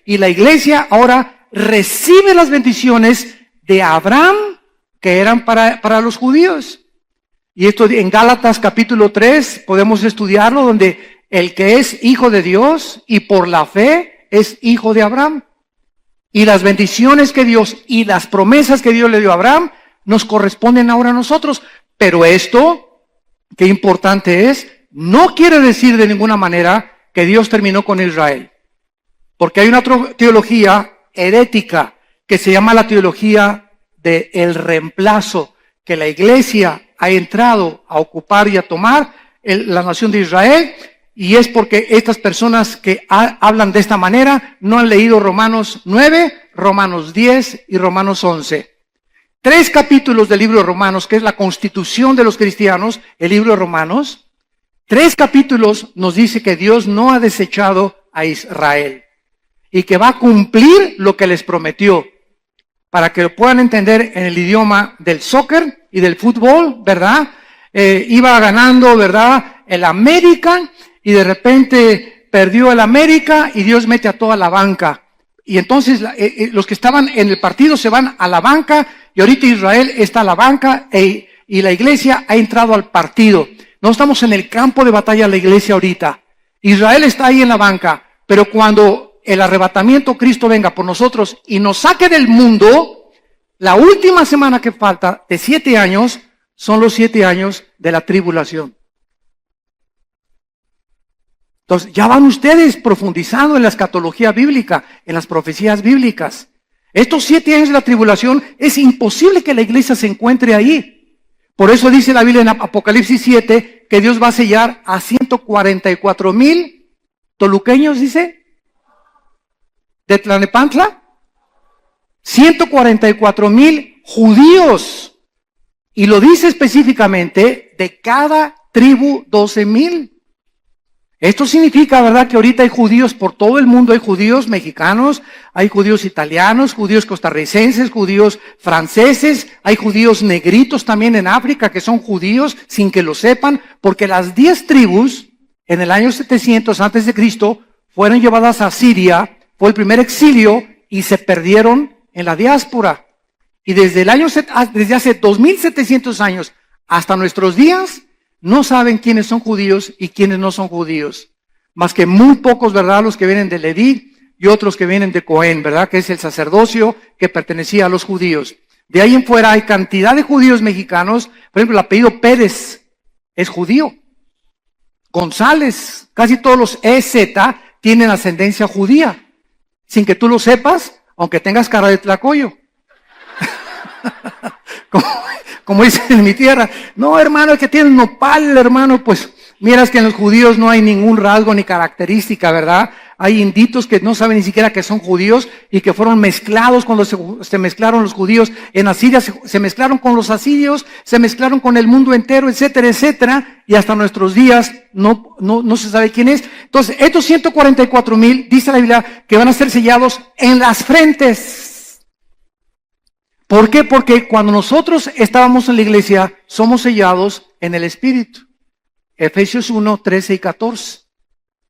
Y la iglesia ahora recibe las bendiciones de Abraham que eran para los judíos. Y esto en Gálatas capítulo 3 podemos estudiarlo, donde el que es hijo de Dios y por la fe es hijo de Abraham. Y las bendiciones que Dios y las promesas que Dios le dio a Abraham nos corresponden ahora a nosotros. Pero esto, qué importante es, no quiere decir de ninguna manera que Dios terminó con Israel. Porque hay una teología herética que se llama la teología del reemplazo, que la iglesia ha entrado a ocupar y a tomar la nación de Israel, y es porque estas personas que hablan de esta manera no han leído Romanos 9, Romanos 10 y Romanos 11. 3 capítulos del libro de Romanos, que es la constitución de los cristianos, el libro de Romanos. 3 capítulos nos dice que Dios no ha desechado a Israel y que va a cumplir lo que les prometió. Para que lo puedan entender en el idioma del soccer y del fútbol, ¿verdad? Iba ganando, ¿verdad? El América, y de repente perdió el América y Dios mete a toda la banca. Y entonces los que estaban en el partido se van a la banca, y ahorita Israel está a la banca y la iglesia ha entrado al partido. No estamos en el campo de batalla la iglesia ahorita. Israel está ahí en la banca, pero cuando el arrebatamiento Cristo venga por nosotros y nos saque del mundo, la última semana que falta de 7 años son los 7 años de la tribulación. Entonces ya van ustedes profundizando en la escatología bíblica, en las profecías bíblicas. Estos 7 años de la tribulación es imposible que la iglesia se encuentre ahí. Por eso dice la Biblia en Apocalipsis 7 que Dios va a sellar a 144,000 toluqueños, dice, de Tlalnepantla, 144,000 judíos. Y lo dice específicamente, de cada tribu 12,000. Esto significa, ¿verdad?, que ahorita hay judíos por todo el mundo, hay judíos mexicanos, hay judíos italianos, judíos costarricenses, judíos franceses, hay judíos negritos también en África que son judíos sin que lo sepan, porque las 10 tribus en el año 700 antes de Cristo fueron llevadas a Siria. Fue el primer exilio y se perdieron en la diáspora. Y desde hace 2700 años hasta nuestros días, no saben quiénes son judíos y quiénes no son judíos. Más que muy pocos, ¿verdad? Los que vienen de Leví y otros que vienen de Cohen, ¿verdad? Que es el sacerdocio que pertenecía a los judíos. De ahí en fuera hay cantidad de judíos mexicanos. Por ejemplo, el apellido Pérez es judío. González, casi todos los EZ tienen ascendencia judía. Sin que tú lo sepas, aunque tengas cara de tlacoyo. como dicen en mi tierra. No, hermano, es que tienes nopal, hermano. Pues miras que en los judíos no hay ningún rasgo ni característica, ¿verdad? Hay inditos que no saben ni siquiera que son judíos y que fueron mezclados cuando se mezclaron los judíos en Asiria, se mezclaron con los asirios, se mezclaron con el mundo entero, etcétera, etcétera, y hasta nuestros días no se sabe quién es. Entonces, estos 144,000, dice la Biblia, que van a ser sellados en las frentes. ¿Por qué? Porque cuando nosotros estábamos en la iglesia, somos sellados en el Espíritu. Efesios 1, 13 y 14.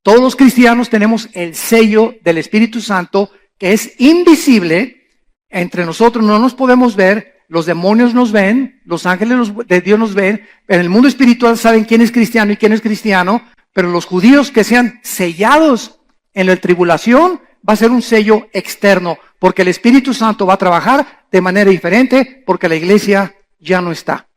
Todos los cristianos tenemos el sello del Espíritu Santo que es invisible. Entre nosotros no nos podemos ver, los demonios nos ven, los ángeles de Dios nos ven. En el mundo espiritual saben quién es cristiano y quién es cristiano, pero los judíos que sean sellados en la tribulación va a ser un sello externo, porque el Espíritu Santo va a trabajar de manera diferente, porque la iglesia ya no está.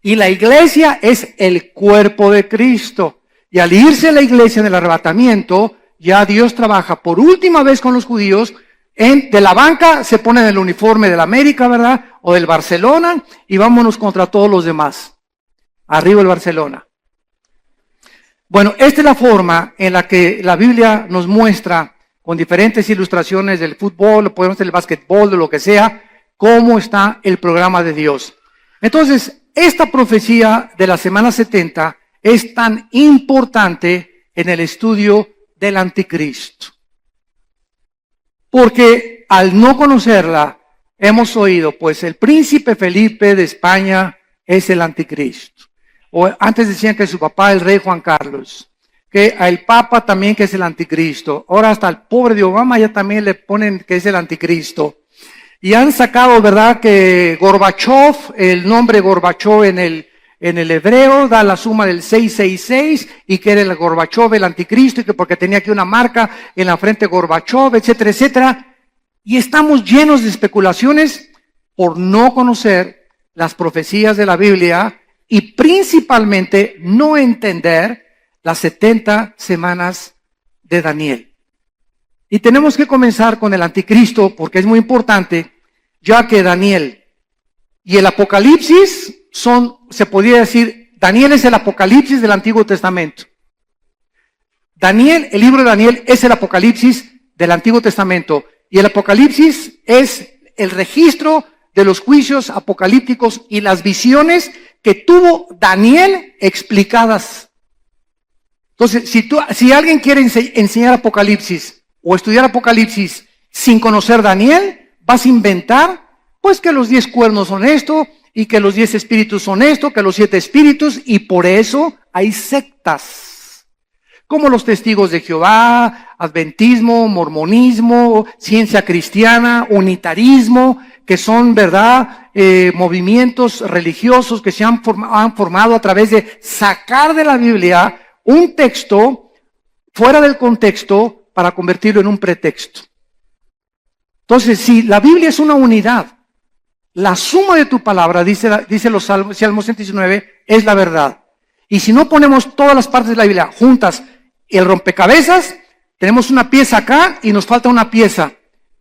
Y la iglesia es el cuerpo de Cristo. Y al irse la iglesia en el arrebatamiento, ya Dios trabaja por última vez con los judíos. De la banca se ponen el uniforme del América, ¿verdad? O del Barcelona, y vámonos contra todos los demás. Arriba el Barcelona. Bueno, esta es la forma en la que la Biblia nos muestra, con diferentes ilustraciones del fútbol, podemos del básquetbol, de lo que sea, cómo está el programa de Dios. Entonces, esta profecía de la semana 70 es tan importante en el estudio del anticristo. Porque al no conocerla, hemos oído, pues el príncipe Felipe de España es el anticristo. O antes decían que su papá, el rey Juan Carlos. que al Papa también que es el anticristo. Ahora hasta el pobre de Obama ya también le ponen que es el anticristo. Y han sacado, ¿verdad?, que Gorbachev, el nombre Gorbachev en el hebreo da la suma del 666 y que era el Gorbachev el anticristo y que porque tenía aquí una marca en la frente Gorbachev, etcétera, etcétera. Y estamos llenos de especulaciones por no conocer las profecías de la Biblia y principalmente no entender las 70 semanas de Daniel. Y tenemos que comenzar con el anticristo porque es muy importante, ya que Daniel y el Apocalipsis son, se podría decir, Daniel es el Apocalipsis del Antiguo Testamento. Daniel, el libro de Daniel es el Apocalipsis del Antiguo Testamento. Y el Apocalipsis es el registro de los juicios apocalípticos y las visiones que tuvo Daniel explicadas. Entonces, si alguien quiere enseñar Apocalipsis o estudiar Apocalipsis sin conocer Daniel, vas a inventar, pues que los 10 cuernos son esto, y que los 10 espíritus son esto, que los 7 espíritus, y por eso hay sectas, como los testigos de Jehová, adventismo, mormonismo, ciencia cristiana, unitarismo, que son, ¿verdad?, movimientos religiosos que se han formado a través de sacar de la Biblia un texto fuera del contexto para convertirlo en un pretexto. Entonces, si la Biblia es una unidad, la suma de tu palabra, dice los Salmos 119, es la verdad. Y si no ponemos todas las partes de la Biblia juntas, el rompecabezas, tenemos una pieza acá y nos falta una pieza.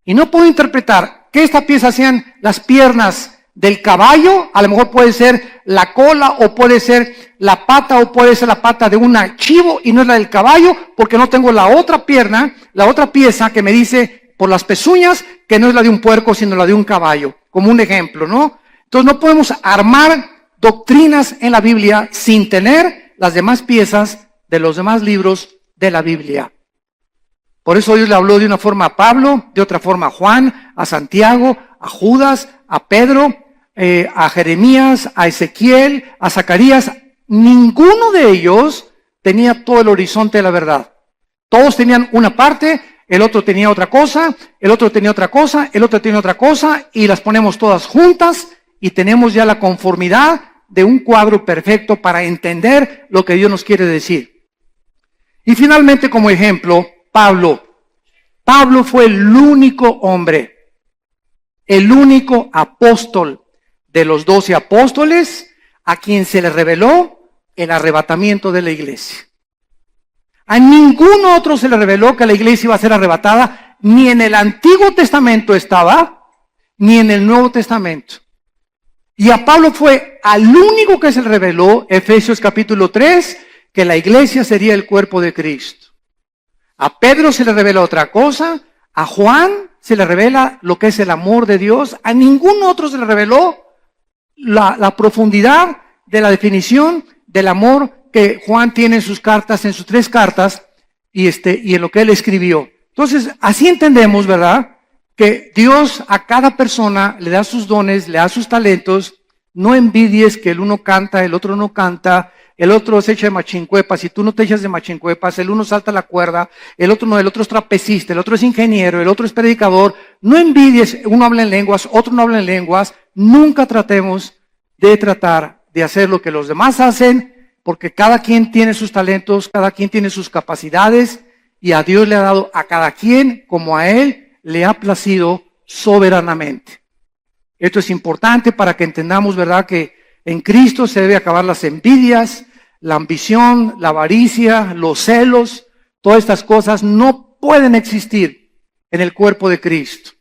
Y no puedo interpretar que esta pieza sean las piernas del caballo, a lo mejor puede ser la cola o puede ser la pata o puede ser la pata de un chivo y no es la del caballo, porque no tengo la otra pierna, la otra pieza que me dice por las pezuñas que no es la de un puerco sino la de un caballo, como un ejemplo, ¿no? Entonces no podemos armar doctrinas en la Biblia sin tener las demás piezas de los demás libros de la Biblia. Por eso Dios le habló de una forma a Pablo, de otra forma a Juan, a Santiago, a Judas, a Pedro, a Jeremías, a Ezequiel, a Zacarías. Ninguno de ellos tenía todo el horizonte de la verdad. Todos tenían una parte, el otro tenía otra cosa, el otro tenía otra cosa, el otro tenía otra cosa, y las ponemos todas juntas y tenemos ya la conformidad de un cuadro perfecto para entender lo que Dios nos quiere decir. Y finalmente, como ejemplo, Pablo. Pablo fue el único hombre, el único apóstol de los 12 apóstoles a quien se le reveló el arrebatamiento de la iglesia. A ningún otro se le reveló que la iglesia iba a ser arrebatada, ni en el Antiguo Testamento estaba, ni en el Nuevo Testamento. Y a Pablo fue al único que se le reveló, Efesios capítulo 3, que la iglesia sería el cuerpo de Cristo. A Pedro se le revela otra cosa, a Juan se le revela lo que es el amor de Dios, a ningún otro se le reveló la profundidad de la definición del amor que Juan tiene en sus cartas, en sus 3 cartas, y en lo que él escribió. Entonces, así entendemos, ¿verdad?, que Dios a cada persona le da sus dones, le da sus talentos. No envidies que el uno canta, el otro no canta, el otro se echa de machincuepas, si tú no te echas de machincuepas, el uno salta la cuerda, el otro no, el otro es trapecista, el otro es ingeniero, el otro es predicador. No envidies, uno habla en lenguas, otro no habla en lenguas. Nunca tratemos de tratar de hacer lo que los demás hacen, porque cada quien tiene sus talentos, cada quien tiene sus capacidades, y a Dios le ha dado a cada quien como a Él le ha placido soberanamente. Esto es importante para que entendamos, ¿verdad?, que en Cristo se debe acabar las envidias, la ambición, la avaricia, los celos. Todas estas cosas no pueden existir en el cuerpo de Cristo,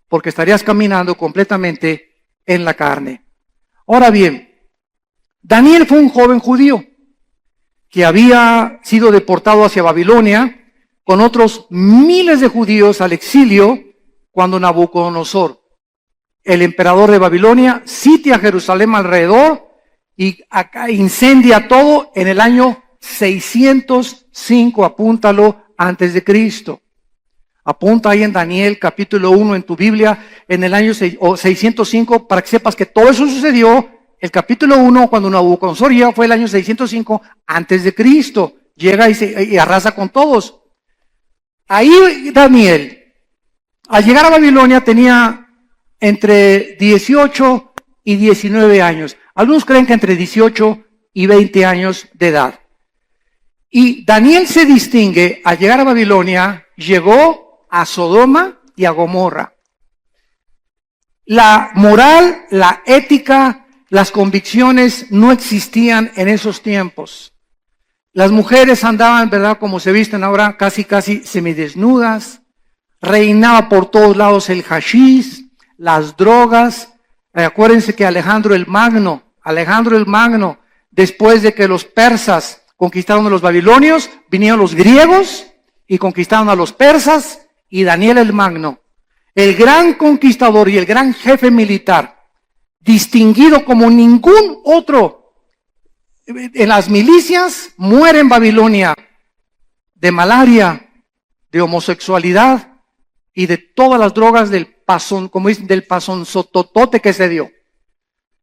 porque estarías caminando completamente en la carne. Ahora bien, Daniel fue un joven judío que había sido deportado hacia Babilonia con otros miles de judíos al exilio cuando Nabucodonosor, el emperador de Babilonia, sitia Jerusalén alrededor y incendia todo en el año 605, apúntalo, antes de Cristo. Apunta ahí en Daniel capítulo 1 en tu Biblia, en el año 605, para que sepas que todo eso sucedió, el capítulo 1, cuando Nabucodonosor ya fue el año 605 antes de Cristo. llega y arrasa con todos. Ahí Daniel, al llegar a Babilonia, tenía entre 18 y 19 años. Algunos creen que entre 18 y 20 años de edad. Y Daniel se distingue, al llegar a Babilonia, llegó a Sodoma y a Gomorra. La moral, la ética, las convicciones no existían en esos tiempos. Las mujeres andaban, ¿verdad?, como se visten ahora, casi semidesnudas. Reinaba por todos lados el hashish, las drogas. Acuérdense que Alejandro el Magno, después de que los persas conquistaron a los babilonios, vinieron los griegos y conquistaron a los persas, y Daniel el Magno, el gran conquistador y el gran jefe militar, distinguido como ningún otro en las milicias, muere en Babilonia de malaria, de homosexualidad y de todas las drogas del pasón, como dicen, del pasonzototote que se dio.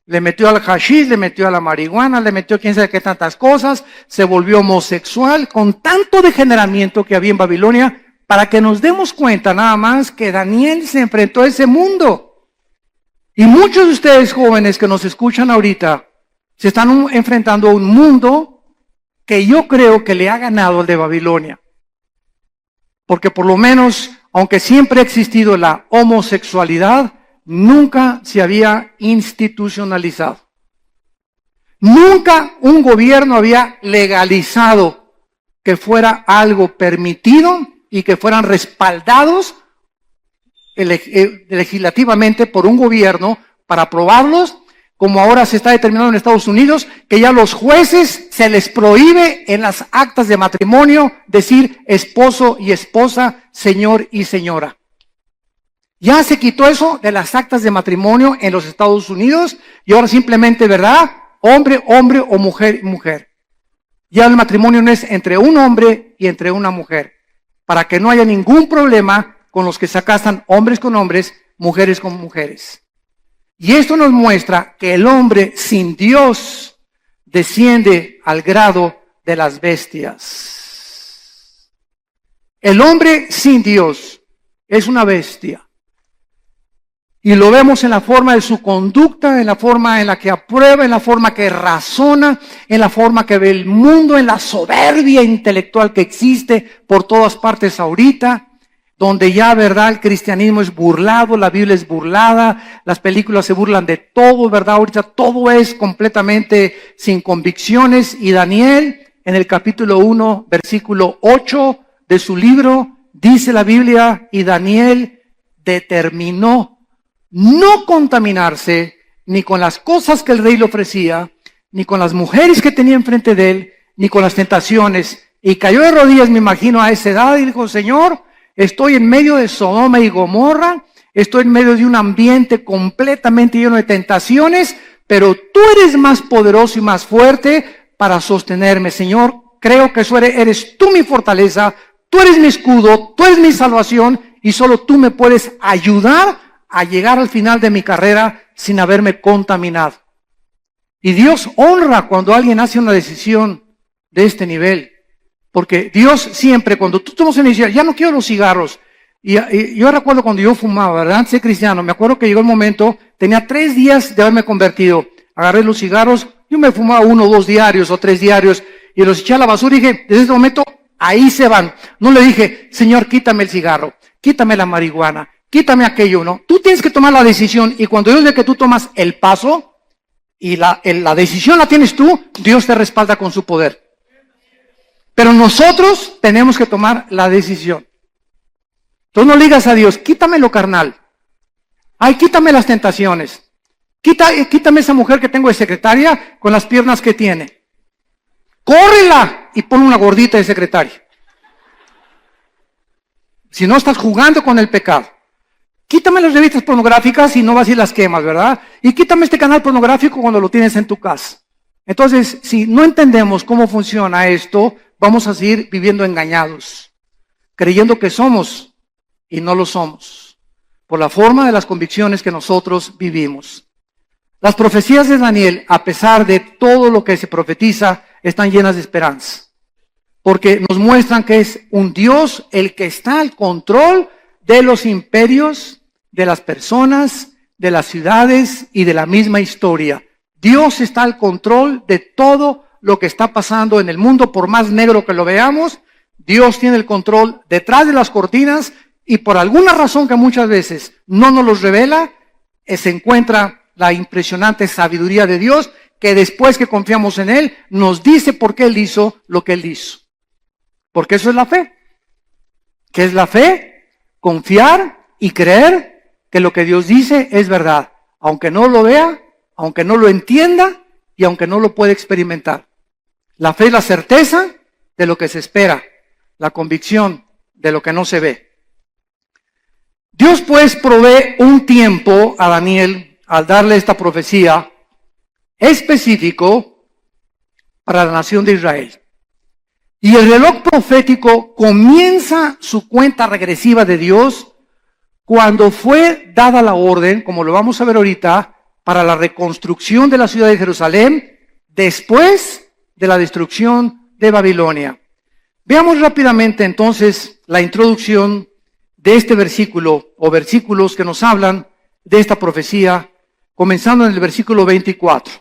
Le metió al hashish, le metió a la marihuana, le metió quién sabe qué tantas cosas, se volvió homosexual, con tanto degeneramiento que había en Babilonia, para que nos demos cuenta nada más que Daniel se enfrentó a ese mundo. Y muchos de ustedes jóvenes que nos escuchan ahorita, se están enfrentando a un mundo que yo creo que le ha ganado al de Babilonia. Porque por lo menos, aunque siempre ha existido la homosexualidad, nunca se había institucionalizado. Nunca un gobierno había legalizado que fuera algo permitido y que fueran respaldados legislativamente por un gobierno para aprobarlos, como ahora se está determinando en Estados Unidos, que ya a los jueces se les prohíbe en las actas de matrimonio decir esposo y esposa, señor y señora. Ya se quitó eso de las actas de matrimonio en los Estados Unidos y ahora simplemente, ¿verdad?, hombre, hombre o mujer, mujer. Ya el matrimonio no es entre un hombre y entre una mujer, para que no haya ningún problema con los que se casan hombres con hombres, mujeres con mujeres. Y esto nos muestra que el hombre sin Dios desciende al grado de las bestias. El hombre sin Dios es una bestia. Y lo vemos en la forma de su conducta, en la forma en la que aprueba, en la forma que razona, en la forma que ve el mundo, en la soberbia intelectual que existe por todas partes ahorita, donde ya, ¿verdad?, el cristianismo es burlado, la Biblia es burlada, las películas se burlan de todo, ¿verdad? Ahorita todo es completamente sin convicciones. Y Daniel, en el capítulo 1, versículo 8 de su libro, dice la Biblia, y Daniel determinó no contaminarse ni con las cosas que el rey le ofrecía, ni con las mujeres que tenía enfrente de él, ni con las tentaciones. Y cayó de rodillas, me imagino, a esa edad y dijo: Señor, estoy en medio de Sodoma y Gomorra, estoy en medio de un ambiente completamente lleno de tentaciones, pero tú eres más poderoso y más fuerte para sostenerme. Señor, creo que eres tú mi fortaleza, tú eres mi escudo, tú eres mi salvación, y solo tú me puedes ayudar a llegar al final de mi carrera sin haberme contaminado. Y Dios honra cuando alguien hace una decisión de este nivel. Porque Dios siempre, cuando tú tomas una decisión, ya no quiero los cigarros. Y yo recuerdo cuando yo fumaba, ¿verdad?, antes de cristiano, me acuerdo que llegó el momento, tenía 3 días de haberme convertido. Agarré los cigarros, yo me fumaba 1 o 2 diarios o 3 diarios y los eché a la basura y dije: desde ese momento, ahí se van. No le dije: Señor, quítame el cigarro, quítame la marihuana, quítame aquello, ¿no? Tú tienes que tomar la decisión, y cuando Dios ve que tú tomas el paso y la decisión la tienes tú, Dios te respalda con su poder. Pero nosotros tenemos que tomar la decisión. Entonces no le digas a Dios: quítame lo carnal. Ay, quítame las tentaciones. Quítame esa mujer que tengo de secretaria con las piernas que tiene. Córrela y pon una gordita de secretaria. Si no, estás jugando con el pecado. Quítame las revistas pornográficas y no vas y las quemas, ¿verdad? Y quítame este canal pornográfico cuando lo tienes en tu casa. Entonces, si no entendemos cómo funciona esto, vamos a seguir viviendo engañados, creyendo que somos y no lo somos, por la forma de las convicciones que nosotros vivimos. Las profecías de Daniel, a pesar de todo lo que se profetiza, están llenas de esperanza. porque nos muestran que es un Dios el que está al control de los imperios, de las personas, de las ciudades y de la misma historia. Dios está al control de todo lo que está pasando en el mundo, por más negro que lo veamos. Dios tiene el control detrás de las cortinas y por alguna razón que muchas veces no nos los revela, se encuentra la impresionante sabiduría de Dios, que después que confiamos en Él, nos dice por qué Él hizo lo que Él hizo. Porque eso es la fe. ¿Qué es la fe? Confiar y creer que lo que Dios dice es verdad, aunque no lo vea, aunque no lo entienda y aunque no lo pueda experimentar. La fe es la certeza de lo que se espera, la convicción de lo que no se ve. Dios pues provee un tiempo a Daniel al darle esta profecía específico para la nación de Israel. Y el reloj profético comienza su cuenta regresiva de Dios cuando fue dada la orden, como lo vamos a ver ahorita, para la reconstrucción de la ciudad de Jerusalén después de la destrucción de Babilonia. Veamos rápidamente entonces la introducción de este versículo o versículos que nos hablan de esta profecía, comenzando en el versículo 24.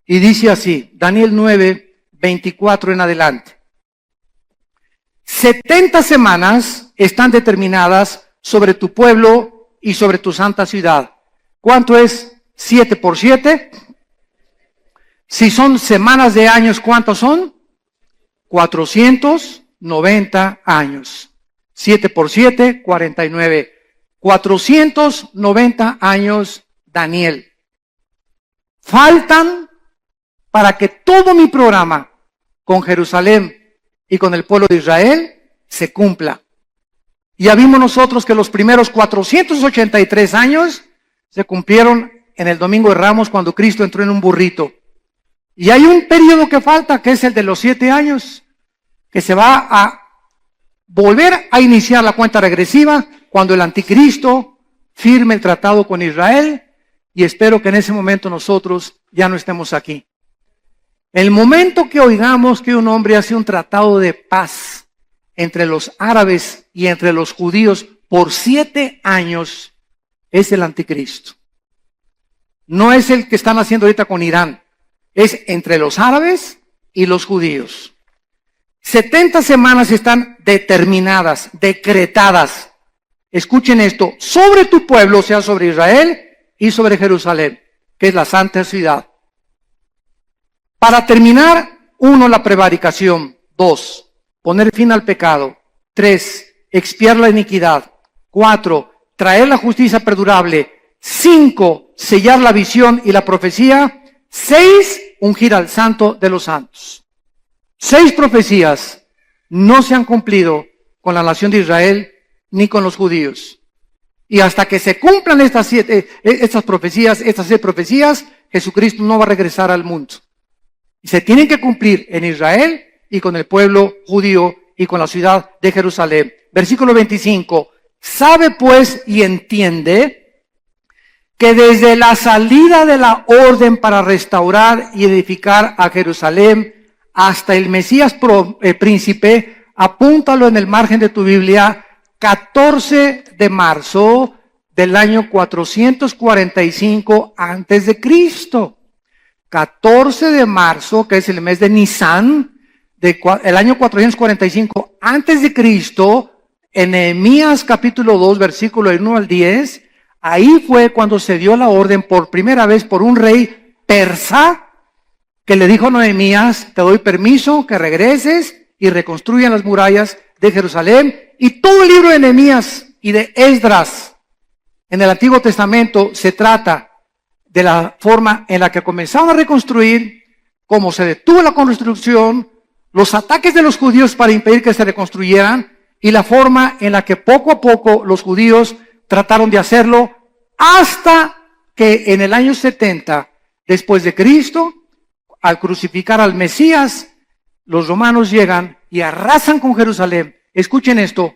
Y dice así, Daniel 9, 24 en adelante. 70 semanas están determinadas sobre tu pueblo y sobre tu santa ciudad. ¿Cuánto es 7 por 7? Si son semanas de años, ¿cuántos son? 490 años. 7 por 7, 49. 490 años, Daniel. Faltan para que todo mi programa con Jerusalén y con el pueblo de Israel se cumpla. Ya vimos nosotros que los primeros 483 años se cumplieron en el Domingo de Ramos cuando Cristo entró en un burrito. Y hay un periodo que falta, que es el de los 7 años, que se va a volver a iniciar la cuenta regresiva cuando el anticristo firme el tratado con Israel, y espero que en ese momento nosotros ya no estemos aquí. El momento que oigamos que un hombre hace un tratado de paz entre los árabes y entre los judíos por 7 años, es el anticristo. No es el que están haciendo ahorita con Irán, es entre los árabes y los judíos. 70 semanas están determinadas, decretadas. Escuchen esto, sobre tu pueblo, o sea, sobre Israel y sobre Jerusalén, que es la santa ciudad. Para terminar, 1, la prevaricación. 2, poner fin al pecado. 3, expiar la iniquidad. 4, traer la justicia perdurable. 5, sellar la visión y la profecía. 6, ungir al santo de los santos. 6 profecías no se han cumplido con la nación de Israel ni con los judíos. Y hasta que se cumplan estas 6 profecías, Jesucristo no va a regresar al mundo. Y se tienen que cumplir en Israel y con el pueblo judío y con la ciudad de Jerusalén. Versículo 25. Sabe pues y entiende que desde la salida de la orden para restaurar y edificar a Jerusalén hasta el Mesías príncipe, apúntalo en el margen de tu Biblia, 14 de marzo del año 445 antes de Cristo. 14 de marzo, que es el mes de Nisan, el año 445 antes de Cristo, en Nehemías capítulo 2, versículo 1 al 10, ahí fue cuando se dio la orden por primera vez por un rey persa, que le dijo a Nehemías, te doy permiso que regreses y reconstruyan las murallas de Jerusalén. Y todo el libro de Nehemías y de Esdras en el Antiguo Testamento se trata de la forma en la que comenzaron a reconstruir, cómo se detuvo la construcción, los ataques de los judíos para impedir que se reconstruyeran y la forma en la que poco a poco los judíos trataron de hacerlo hasta que en el año 70 después de Cristo, al crucificar al Mesías, los romanos llegan y arrasan con Jerusalén. Escuchen esto,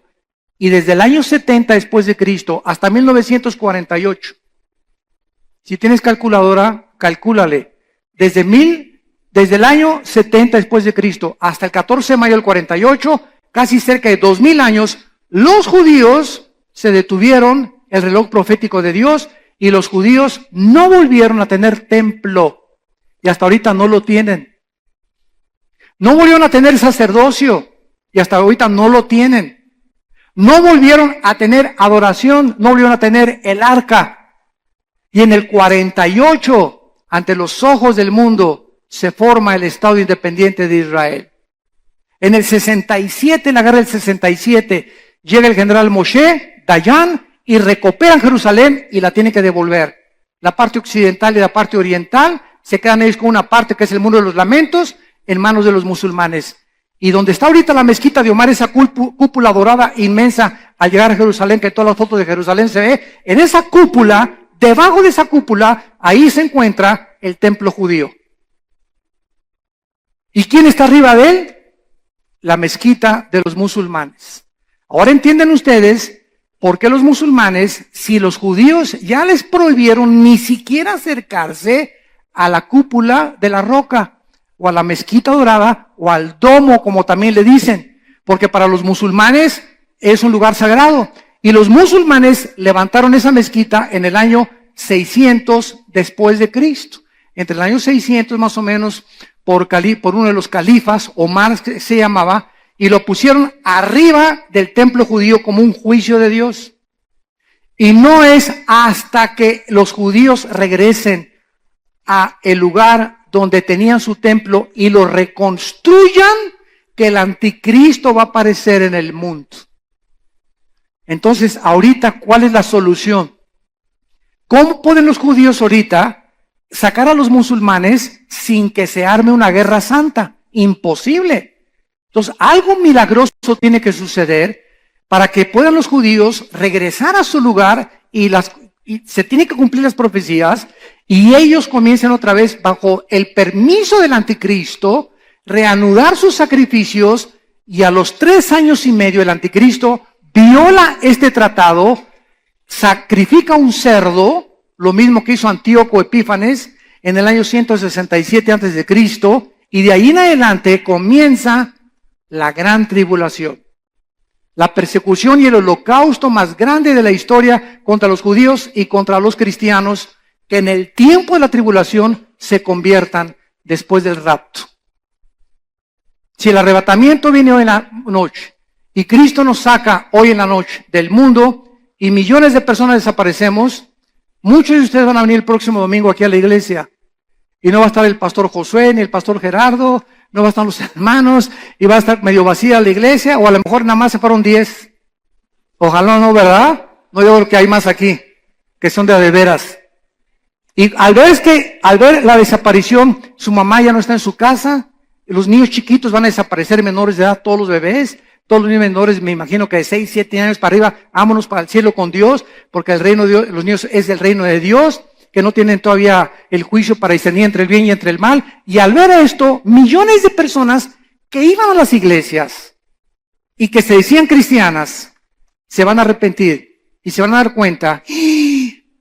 y desde el año 70 después de Cristo hasta 1948, si tienes calculadora, calcúlale, desde Desde el año 70 después de Cristo hasta el 14 de mayo del 48, casi cerca de 2000 años, los judíos se detuvieron el reloj profético de Dios y los judíos no volvieron a tener templo. Y hasta ahorita no lo tienen. No volvieron a tener sacerdocio y hasta ahorita no lo tienen. No volvieron a tener adoración, no volvieron a tener el arca. Y en el 48, ante los ojos del mundo, se forma el Estado independiente de Israel. En el 67, en la guerra del 67, llega el general Moshe Dayan y recuperan Jerusalén y la tienen que devolver. La parte occidental y la parte oriental se quedan ellos con una parte que es el Muro de los Lamentos en manos de los musulmanes. Y donde está ahorita la mezquita de Omar, esa cúpula dorada inmensa al llegar a Jerusalén, que en todas las fotos de Jerusalén se ve, en esa cúpula, debajo de esa cúpula, ahí se encuentra el templo judío. ¿Y quién está arriba de él? La mezquita de los musulmanes. Ahora entienden ustedes por qué los musulmanes, si los judíos ya les prohibieron ni siquiera acercarse a la cúpula de la roca, o a la mezquita dorada, o al domo, como también le dicen, porque para los musulmanes es un lugar sagrado. Y los musulmanes levantaron esa mezquita en el año 600 después de Cristo. Entre el año 600 más o menos, por uno de los califas, Omar se llamaba, y lo pusieron arriba del templo judío como un juicio de Dios. Y no es hasta que los judíos regresen a el lugar donde tenían su templo y lo reconstruyan que el anticristo va a aparecer en el mundo. Entonces, ahorita, ¿cuál es la solución? ¿Cómo pueden los judíos ahorita sacar a los musulmanes sin que se arme una guerra santa? Imposible. Entonces, algo milagroso tiene que suceder para que puedan los judíos regresar a su lugar y se tienen que cumplir las profecías y ellos comiencen otra vez bajo el permiso del anticristo, reanudar sus sacrificios y a los 3 años y medio el anticristo viola este tratado, sacrifica un cerdo, lo mismo que hizo Antíoco Epífanes en el año 167 antes de Cristo, y de ahí en adelante comienza la gran tribulación. La persecución y el holocausto más grande de la historia contra los judíos y contra los cristianos, que en el tiempo de la tribulación se conviertan después del rapto. Si el arrebatamiento viene hoy en la noche y Cristo nos saca hoy en la noche del mundo y millones de personas desaparecemos, muchos de ustedes van a venir el próximo domingo aquí a la iglesia y no va a estar el pastor Josué ni el pastor Gerardo, no va a estar los hermanos y va a estar medio vacía la iglesia, o a lo mejor nada más se fueron 10. Ojalá no, ¿verdad? No, yo creo que hay más aquí que son de veras. Y al ver la desaparición, su mamá ya no está en su casa, los niños chiquitos van a desaparecer, menores de edad, todos los bebés, todos los niños menores, me imagino que de 6, 7 años para arriba, vámonos para el cielo con Dios, porque el reino de Dios, los niños es el reino de Dios, que no tienen todavía el juicio para discernir entre el bien y entre el mal. Y al ver esto, millones de personas que iban a las iglesias y que se decían cristianas, se van a arrepentir y se van a dar cuenta,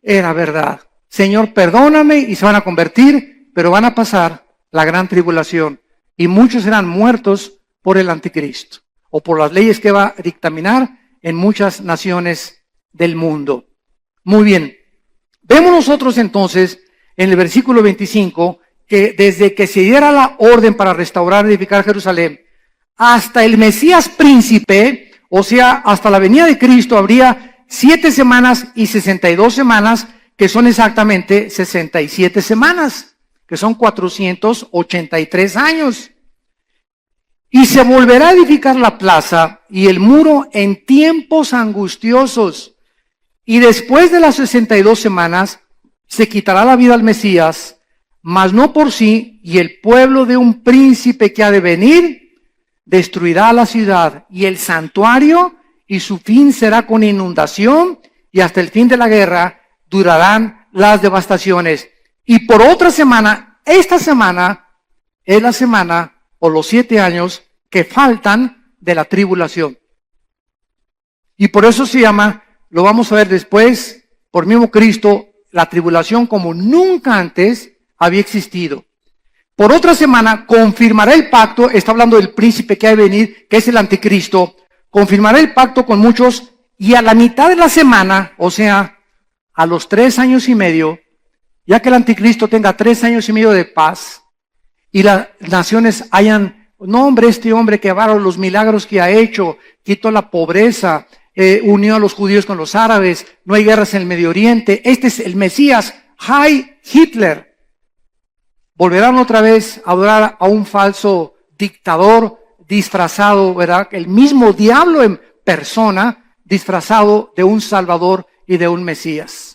era verdad, Señor, perdóname, y se van a convertir, pero van a pasar la gran tribulación y muchos serán muertos por el anticristo o por las leyes que va a dictaminar en muchas naciones del mundo. Muy bien. Vemos nosotros entonces en el versículo 25 que desde que se diera la orden para restaurar y edificar Jerusalén hasta el Mesías príncipe, o sea, hasta la venida de Cristo, habría 7 semanas y 62 semanas, que son exactamente 67 semanas, que son 483 años. Y se volverá a edificar la plaza y el muro en tiempos angustiosos. Y después de las 62 semanas, se quitará la vida al Mesías, mas no por sí, y el pueblo de un príncipe que ha de venir, destruirá la ciudad y el santuario, y su fin será con inundación, y hasta el fin de la guerra durarán las devastaciones. Y por otra semana, esta semana, es la semana, o los 7 años, que faltan de la tribulación. Y por eso se llama, lo vamos a ver después, por mismo Cristo, la tribulación como nunca antes había existido. Por otra semana confirmará el pacto, está hablando del príncipe que ha de venir, que es el anticristo, confirmará el pacto con muchos y a la mitad de la semana, o sea, a los 3 años y medio, ya que el anticristo tenga 3 años y medio de paz y las naciones hayan, no hombre, este hombre que bárbaro los milagros que ha hecho, quitó la pobreza, unió a los judíos con los árabes, no hay guerras en el Medio Oriente, este es el Mesías, Heil Hitler. Volverán otra vez a adorar a un falso dictador disfrazado, ¿verdad? El mismo diablo en persona, disfrazado de un Salvador y de un Mesías.